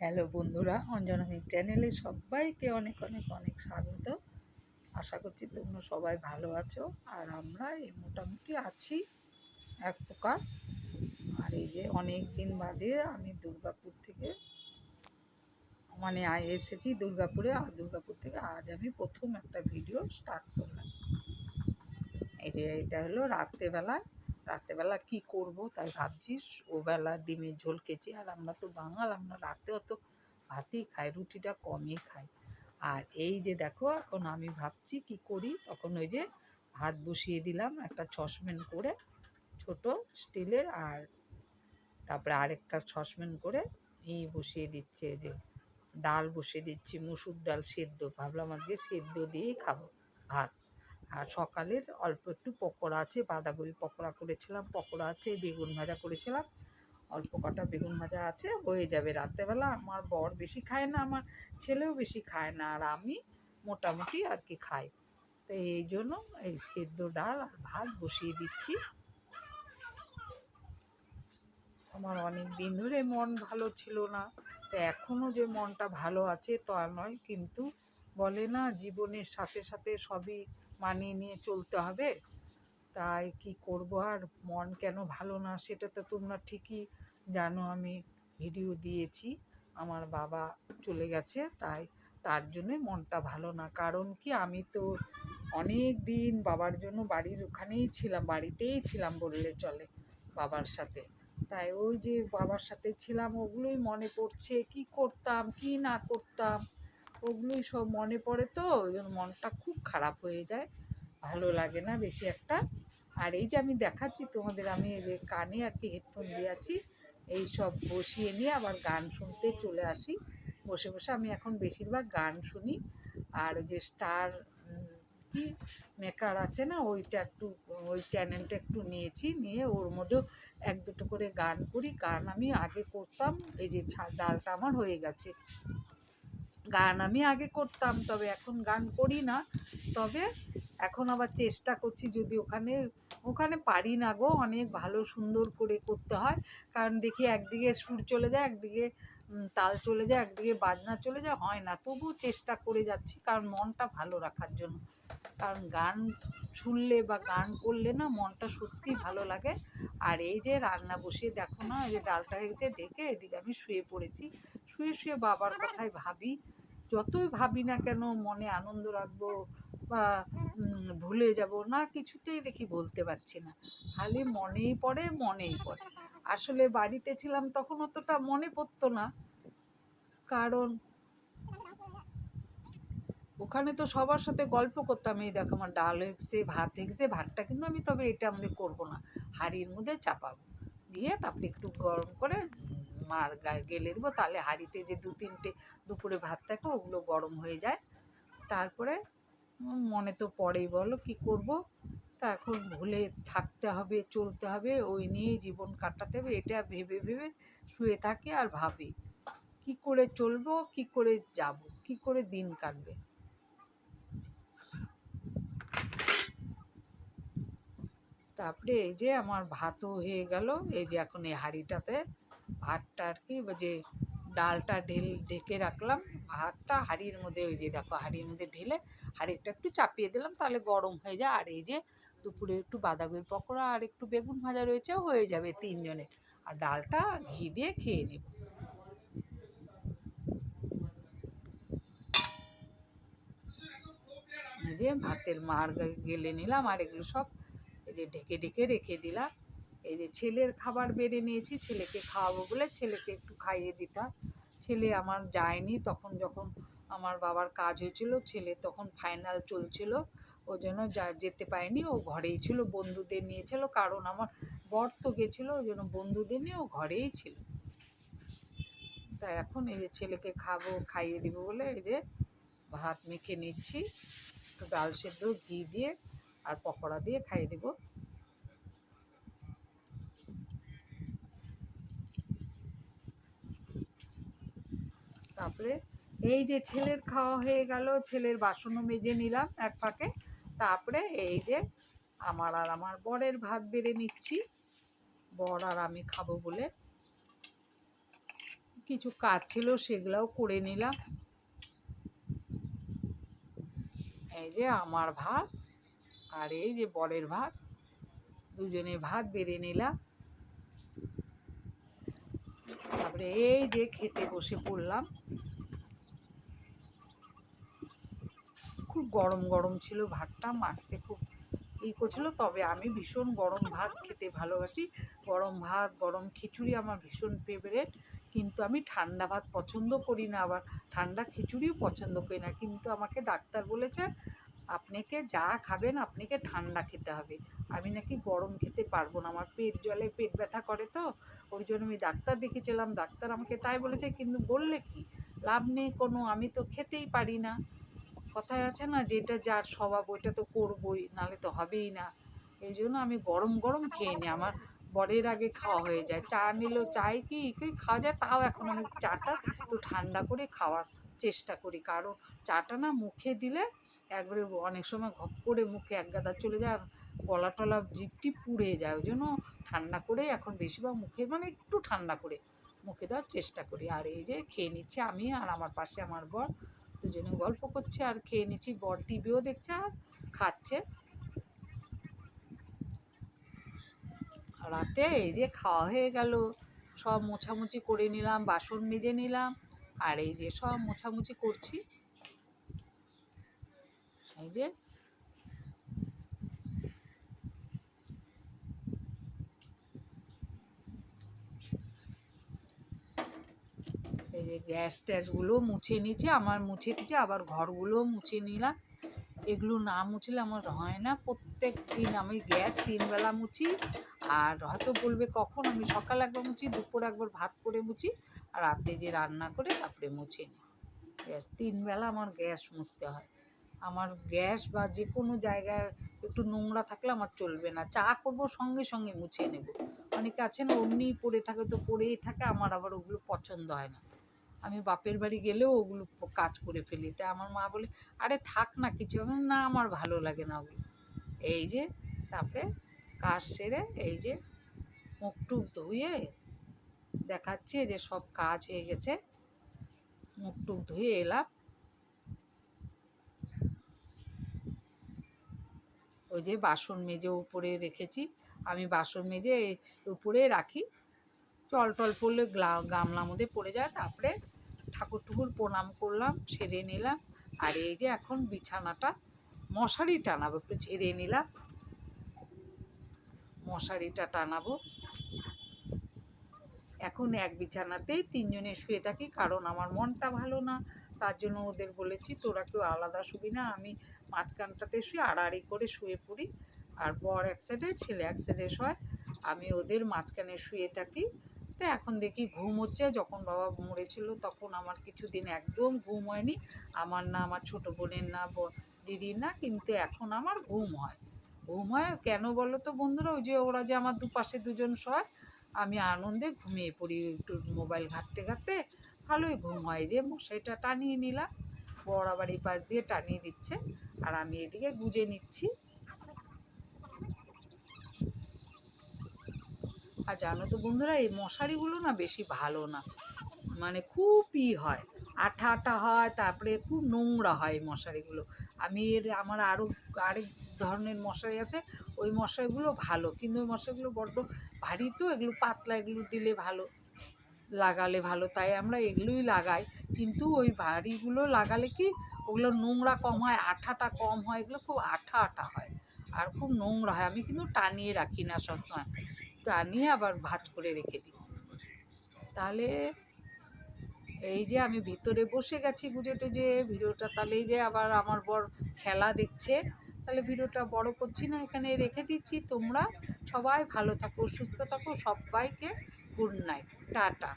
Hello বন্ধুরা, Anjana meet চ্যানেলে সবাইকে অনেক অনেক অনেক স্বাগত। আশা করছি তোমরা সবাই ভালো আছো, আর আমরা এই মোটামুটি আছি এক প্রকার। আর এই যে অনেক দিন বাদে আমি দুর্গাপুর থেকে এসেছি দুর্গাপুরে, আর দুর্গাপুর থেকে আজ আমি প্রথম একটা ভিডিও স্টার্ট করলাম। এই যে এটা হলো রাত্রেবেলা কি করব তাই ভাবছি। ওবেলা ডিমের ঝোল খেয়েছি, আর আমরা তো বাঙাল, আমরা রাতে অত ভাতই খাই, রুটিটা কমই খাই। আর এই যে দেখো, এখন আমি ভাবছি কি করি। তখন ওই যে ভাত বসিয়ে দিলাম একটা সসপ্যান করে, ছোট স্টিলের। আর তারপরে আরেকটা সসপ্যান করে বসিয়ে দিচ্ছে, যে ডাল বসিয়ে দিচ্ছি, মুসুর ডাল সেদ্ধ। ভাবলাম আজকে সেদ্ধ দিয়েই খাবো ভাত। আর সকালের অল্প একটু পকোড়া আছে, বাঁধাকপি পকোড়া করেছিলাম, পকোড়া আছে, বেগুন ভাজা করেছিলাম, অল্প কটা বেগুন ভাজা আছে, হয়ে যাবে। রাত্রেবেলা আমার বর বেশি খায় না, আমার ছেলেও বেশি খায় না, আর আমি মোটামুটি আর কি খাই। তো এই জন্য এই সেদ্ধ ডাল আর ভাত বসিয়ে দিচ্ছি। আমার অনেক দিন ধরে মন ভালো ছিল না, তো এখনও যে মনটা ভালো আছে তা নয়, কিন্তু বলে না জীবনের সাথে সাথে সবই মানিয়ে নিয়ে চলতে হবে। তাই কি করব, আর মন কেন ভালো না সেটা তো তোমরা ঠিকই জানো। আমি ভিডিও দিয়েছি, আমার বাবা চলে গেছে, তাই তার জন্যে মনটা ভালো না। কারণ কি, আমি তো অনেক দিন বাবার জন্য বাড়ির ওখানেই ছিলাম, বাড়িতেই ছিলাম বললে চলে বাবার সাথে। তাই ওই যে বাবার সাথে ছিলাম, ওগুলোই মনে পড়ছে, কি করতাম কি না করতাম, ওগুলোই সব মনে পড়ে। তো ওই জন্য মনটা খুব খারাপ হয়ে যায়, ভালো লাগে না বেশি একটা। আর এই যে আমি দেখাচ্ছি তোমাদের, আমি এই যে কানে আর কি হেডফোন দিয়ে আছি, এই সব বসিয়ে নিয়ে আবার গান শুনতে চলে আসি। বসে বসে আমি এখন বেশিরভাগ গান শুনি। আর ওই যে স্টার কি মেকার আছে না, ওইটা একটু, ওই চ্যানেলটা একটু নিয়েছি, নিয়ে ওর মধ্যেও এক দুটো করে গান করি। গান আমি আগে করতাম, এই যে ডালটা আমার হয়ে গেছে। গান আমি আগে করতাম, তবে এখন গান করি না। তবে এখন আবার চেষ্টা করছি, যদি ওখানে ওখানে পারি না গো, অনেক ভালো সুন্দর করে করতে হয়। কারণ দেখি একদিকে সুর চলে যায়, একদিকে তাল চলে যায়, একদিকে বাজনা চলে যায়, হয় না। তবু চেষ্টা করে যাচ্ছি, কারণ মনটা ভালো রাখার জন্য। কারণ গান শুনলে বা গান করলে না মনটা সত্যিই ভালো লাগে। আর এই যে রান্না বসিয়ে দেখো না, এই যে ডালটা হয়ে গেছে ঢেকে, এদিকে আমি শুয়ে পড়েছি। শুয়ে শুয়ে বাবার কথাই ভাবি। যতই ভাবি না কেন, মনে আনন্দ রাখবো বা ভুলে যাব না, কিছুতেই দেখি বলতে পারছি না। খালি মনেই পড়ে। আসলে বাড়িতে ছিলাম তখন অতটা মনে পড়তো না, কারণ ওখানে তো সবার সাথে গল্প করতাম। এই দেখো আমার ডাল হয়েছে, ভাত হয়েছে, ভাতটা কিন্তু আমি তবে এটা আমাদের করবো না, হাঁড়ির মধ্যে চাপাবো, দিয়ে তারপরে একটু গরম করে মার গায়ে গেলে দেবো, তাহলে হাঁড়িতে যে দু তিনটে দুপুরে ভাত থাকে ওগুলো গরম হয়ে যায়। তারপরে মনে তো পড়েই, বলো কি করব। তা এখন ভুলে থাকতে হবে, চলতে হবে, ওই নিয়েই জীবন কাটাতে হবে, এটা ভেবে ভেবে শুয়ে থাকি আর ভাবি কি করে চলবো, কি করে যাব, কি করে দিন কাটবে। তারপরে এই যে আমার ভাতও হয়ে গেল। এই যে এখন এই হাঁড়িটাতে ভাতটা আর কি, যে ডালটা ঢেকে রাখলাম, ভাতটা হাঁড়ির মধ্যে, ওই যে দেখো হাঁড়ির মধ্যে ঢেলে হাঁড়িটা একটু চাপিয়ে দিলাম, তাহলে গরম হয়ে যায়। আর এই যে দুপুরে একটু বাঁধাকপি পকোড়া আর একটু বেগুন ভাজা রয়েছে, হয়ে যাবে তিনজনের। আর ডালটা ঘি দিয়ে খেয়ে নেব। এই যে ভাতের মার গেলে নিলাম, আর এগুলো সব এই যে ঢেকে ঢেকে রেখে দিলাম। এই যে ছেলের খাবার বেড়ে নিয়েছি, ছেলেকে খাওয়াবো বলে ছেলেকে একটু খাইয়ে দিতাম। ছেলে আমার যায়নি তখন, যখন আমার বাবার কাজ হয়েছিল, ছেলে তখন ফাইনাল চলছিল, ওই জন্য যেতে পারেনি, ও ঘরেই ছিল, বন্ধুদের নিয়েছিল। কারণ আমার বর তো গেছিলো, ওই জন্য বন্ধুদের নিয়ে ও ঘরেই ছিল। তা এখন এই যে ছেলেকে খাইয়ে দিব বলে এই যে ভাত মেখে নিচ্ছি, একটু ডাল সেদ্ধ ঘি দিয়ে আর পকোড়া দিয়ে খাইয়ে দেবো। তারপরে এই যে ছেলের খাওয়া হয়ে গেল, ছেলের বাসনও মেজে নিলাম এক ফাঁকে। তারপরে এই যে আমার আর আমার বরের ভাত বেড়ে নিচ্ছি, বর আর আমি খাবো বলে। কিছু কাজ ছিল সেগুলোও করে নিলাম। এই যে আমার ভাত আর এই যে বরের ভাত, দুজনে ভাত বেড়ে নিলাম। তারপরে এই যে খেতে বসে পড়লাম। খুব গরম গরম ছিল ভাতটা, মাখতে খুব করছিল। তবে আমি ভীষণ গরম ভাত খেতে ভালোবাসি। গরম ভাত, গরম খিচুড়ি আমার ভীষণ ফেভারেট। কিন্তু আমি ঠান্ডা ভাত পছন্দ করি না, আবার ঠান্ডা খিচুড়িও পছন্দ করি না। কিন্তু আমাকে ডাক্তার বলেছে আপনাকে যা খাবেন আপনাকে ঠান্ডা খেতে হবে। আমি নাকি গরম খেতে পারবো না, আমার পেট জ্বলে, পেট ব্যথা করে, তো ওই জন্য আমি ডাক্তার দেখিয়েছিলাম। ডাক্তার আমাকে তাই বলেছে, কিন্তু বললে কি লাভ নেই কোনো, আমি তো খেতেই পারি না। কথায় আছে না, যেটা যার স্বভাব ওইটা তো করবই, নাহলে তো হবেই না। এই জন্য আমি গরম গরম খেয়ে নিই। আমার বরের আগে খাওয়া হয়ে যায়। চা নিলেও চাই কি খাওয়া যায়, তাও এখন আমি চাটা একটু ঠান্ডা করে খাওয়ার চেষ্টা করি। কারণ চাটা না মুখে দিলে একবারে অনেক সময় ঘপ করে মুখে এক গাদা চলে যায়, আর গলা টলা জিভটি পুড়ে যায়। ওই জন্য ঠান্ডা করে এখন বেশিরভাগ মুখে, মানে একটু ঠান্ডা করে মুখে দেওয়ার চেষ্টা করি। আর এই যে খেয়ে নিচ্ছি আমি, আর আমার পাশে আমার বর, দুজনে গল্প করছে আর খেয়ে নিচ্ছি। বর টিভিও দেখছে আর খাচ্ছে। রাতে এই যে খাওয়া হয়ে গেল, সব মোছামুছি করে নিলাম, বাসন মেজে নিলাম, আর এই যে সব মোছামুছি করছি। এই যে গ্যাস ট্যাসগুলো মুছে নিচ্ছে, আমার মুছে টুছে আবার ঘরগুলো মুছে নিলাম। এগুলো না মুছলে আমার হয় না। প্রত্যেক দিন আমি গ্যাস 3 বেলা মুছি। আর হয়তো বলবে কখন, আমি সকালে একবার মুছি, দুপুরে একবার ভাত করে মুছি, আর রাতে যে রান্না করে তারপরে মুছে নিই। গ্যাস 3 বেলা আমার গ্যাস মুছতে হয়। আমার গ্যাস বা যে কোনো জায়গায় একটু নোংরা থাকলে আমার চলবে না। চা করব সঙ্গে সঙ্গে মুছে নেব। অনেকে আছে না অমনিই পড়ে থাকে, তো পড়েই থাকে, আমার আবার ওগুলো পছন্দ হয় না। আমি বাপের বাড়ি গেলেও ওগুলো কাজ করে ফেলি। তাই আমার মা বলে আরে থাক না কিছু, আমি না আমার ভালো লাগে না ওগুলো। এই যে তারপরে কাজ সেরে এই যে মুখ টুক ধুয়ে দেখাচ্ছে যে সব কাজ হয়ে গেছে। মুখ টুক ধুয়ে এলাম। ওই যে বাসন মেজে উপরে রেখেছি, আমি বাসন মেজে উপরে রাখি। জল টল পড়লে গামলার মধ্যে পড়ে যায়। তারপরে ঠাকুর টুকুর প্রণাম করলাম, সেরে নিলাম। আর এই যে এখন বিছানাটা মশারি টানাবো, একটু ঝেড়ে নিলাম, মশারিটা টানাবো। এখন এক বিছানাতেই 3 জনে শুয়ে থাকি, কারণ আমার মনটা ভালো না। তার জন্য ওদের বলেছি তোরা কেউ আলাদা শুবি না, আমি মাঝখানটাতে শুয়ে আড়াআড়ি করে শুয়ে পড়ি। আর বর এক সাইডে, ছেলে এক সাইডে শোয়, আমি ওদের মাঝখানে শুয়ে থাকি। তো এখন দেখি ঘুম হচ্ছে। যখন বাবা মরেছিল তখন আমার কিছুদিন একদম ঘুম হয়নি, আমার না, আমার ছোটো বোনের না, দিদির না, কিন্তু এখন আমার ঘুম হয়। ঘুম হয় কেন বলো তো বন্ধুরা, ওই যে ওরা যে আমার দুপাশে দুজন শয়, আমি আনন্দে ঘুমিয়ে পড়ি একটু মোবাইল ঘাঁটতে ঘাঁটতে, ভালোই ঘুম হয়। যে মশারিটা টানিয়ে নিলাম, বর আবার এই পাশ দিয়ে টানিয়ে দিচ্ছে, আর আমি এদিকে গুজে নিচ্ছি। আর জানো তো বন্ধুরা, এই মশারিগুলো না বেশি ভালো না, মানে খুবই হয়, আঠা আঠা হয়, তারপরে খুব নোংরা হয় এই মশারিগুলো। আমার আরেক ধরনের মশারি আছে, ওই মশারিগুলো ভালো, কিন্তু ওই মশারিগুলো বড্ড ভারী, তো এগুলো পাতলা, এগুলো দিলে ভালো, লাগালে ভালো, তাই আমরা এগুলোই লাগাই। কিন্তু ওই ভারীগুলো লাগালে কি ওগুলো নোংরা কম হয়, আঠাটা কম হয়, এগুলো খুব আঠা আঠা হয় আর খুব নোংরা হয়। আমি কিন্তু টানিয়ে রাখি না সবসময়, টানিয়ে আবার ভাঁজ করে রেখে দিই। তাহলে এই যে আমি ভিতরে বসে গেছি গুজে টুজে ভিডিওটা, তাহলে এই যে আবার আমার বর খেলা দেখছে। তাহলে ভিডিওটা বড় করছি না, এখানে রেখে দিচ্ছি। তোমরা সবাই ভালো থাকো, সুস্থ থাকো, সবাইকে গুড নাইট, টাটা।